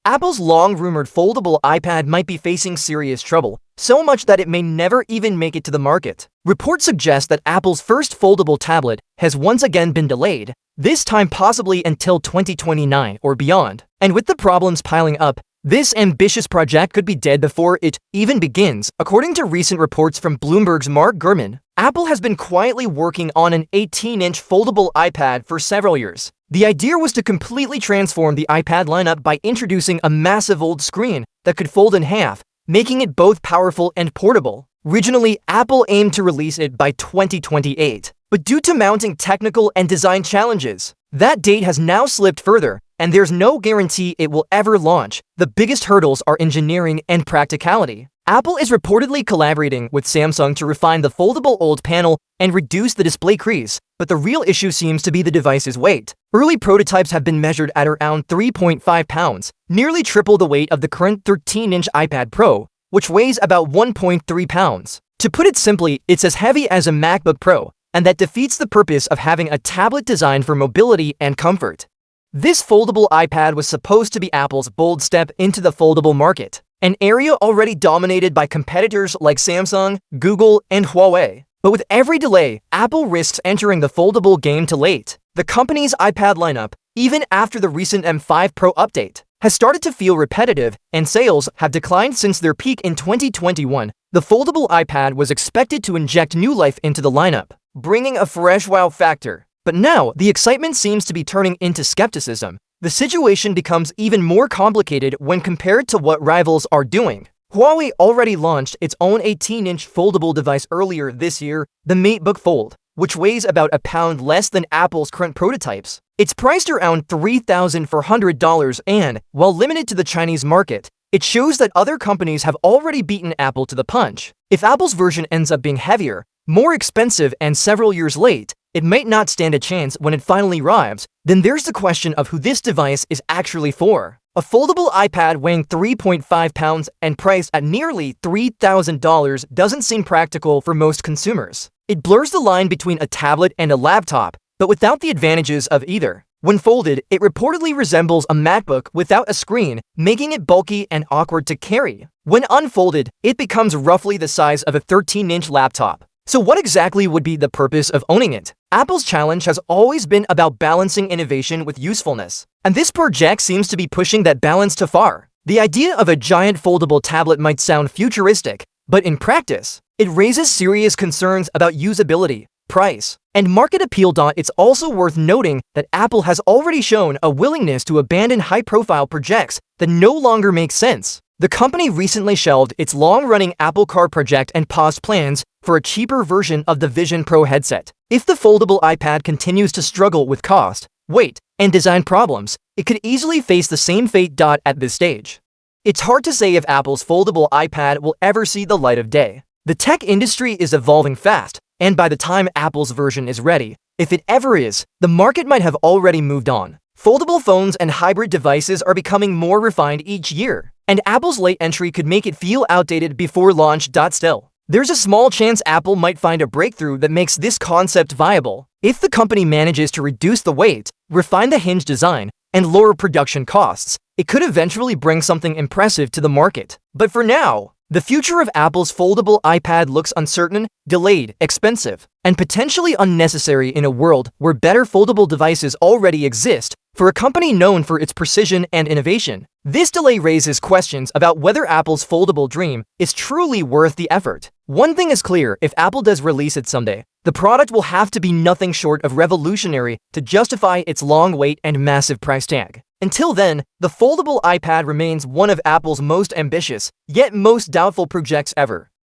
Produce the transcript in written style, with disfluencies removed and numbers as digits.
Apple's long-rumored foldable iPad might be facing serious trouble, so much that it may never even make it to the market. Reports suggest that Apple's first foldable tablet has once again been delayed, this time possibly until 2029 or beyond. And with the problems piling up, this ambitious project could be dead before it even begins. According to recent reports from Bloomberg's Mark Gurman, Apple has been quietly working on an 18-inch foldable iPad for several years. The idea was to completely transform the iPad lineup by introducing a massive old screen that could fold in half, making it both powerful and portable. Originally, Apple aimed to release it by 2028, but due to mounting technical and design challenges, that date has now slipped further, and there's no guarantee it will ever launch. The biggest hurdles are engineering and practicality. Apple is reportedly collaborating with Samsung to refine the foldable OLED panel and reduce the display crease, but the real issue seems to be the device's weight. Early prototypes have been measured at around 3.5 pounds, nearly triple the weight of the current 13-inch iPad Pro, which weighs about 1.3 pounds. To put it simply, it's as heavy as a MacBook Pro, and that defeats the purpose of having a tablet designed for mobility and comfort. This foldable iPad was supposed to be Apple's bold step into the foldable market, an area already dominated by competitors like Samsung, Google, and Huawei. But with every delay, Apple risks entering the foldable game too late. The company's iPad lineup, even after the recent M5 Pro update, has started to feel repetitive, and sales have declined since their peak in 2021. The foldable iPad was expected to inject new life into the lineup, bringing a fresh wow factor. But now, the excitement seems to be turning into skepticism. The situation becomes even more complicated when compared to what rivals are doing. Huawei already launched its own 18-inch foldable device earlier this year, the MateBook Fold, which weighs about a pound less than Apple's current prototypes. It's priced around $3,400 and, while limited to the Chinese market, it shows that other companies have already beaten Apple to the punch. If Apple's version ends up being heavier, more expensive, and several years late, it might not stand a chance when it finally arrives. Then there's the question of who this device is actually for. A foldable iPad weighing 3.5 pounds and priced at nearly $3,000 doesn't seem practical for most consumers. It blurs the line between a tablet and a laptop, but without the advantages of either. When folded, it reportedly resembles a MacBook without a screen, making it bulky and awkward to carry. When unfolded, it becomes roughly the size of a 13-inch laptop. So what exactly would be the purpose of owning it? Apple's challenge has always been about balancing innovation with usefulness, and this project seems to be pushing that balance too far. The idea of a giant foldable tablet might sound futuristic, but in practice, it raises serious concerns about usability, price, and market appeal. It's also worth noting that Apple has already shown a willingness to abandon high-profile projects that no longer make sense. The company recently shelved its long-running Apple Car project and paused plans for a cheaper version of the Vision Pro headset. If the foldable iPad continues to struggle with cost, weight, and design problems, it could easily face the same fate. At this stage, it's hard to say if Apple's foldable iPad will ever see the light of day. The tech industry is evolving fast, and by the time Apple's version is ready, if it ever is, the market might have already moved on. Foldable phones and hybrid devices are becoming more refined each year, and Apple's late entry could make it feel outdated before launch. Still, there's a small chance Apple might find a breakthrough that makes this concept viable. If the company manages to reduce the weight, refine the hinge design, and lower production costs, it could eventually bring something impressive to the market. But for now, the future of Apple's foldable iPad looks uncertain, delayed, expensive, and potentially unnecessary in a world where better foldable devices already exist. For a company known for its precision and innovation, this delay raises questions about whether Apple's foldable dream is truly worth the effort. One thing is clear: if Apple does release it someday, the product will have to be nothing short of revolutionary to justify its long wait and massive price tag. Until then, the foldable iPad remains one of Apple's most ambitious, yet most doubtful projects ever.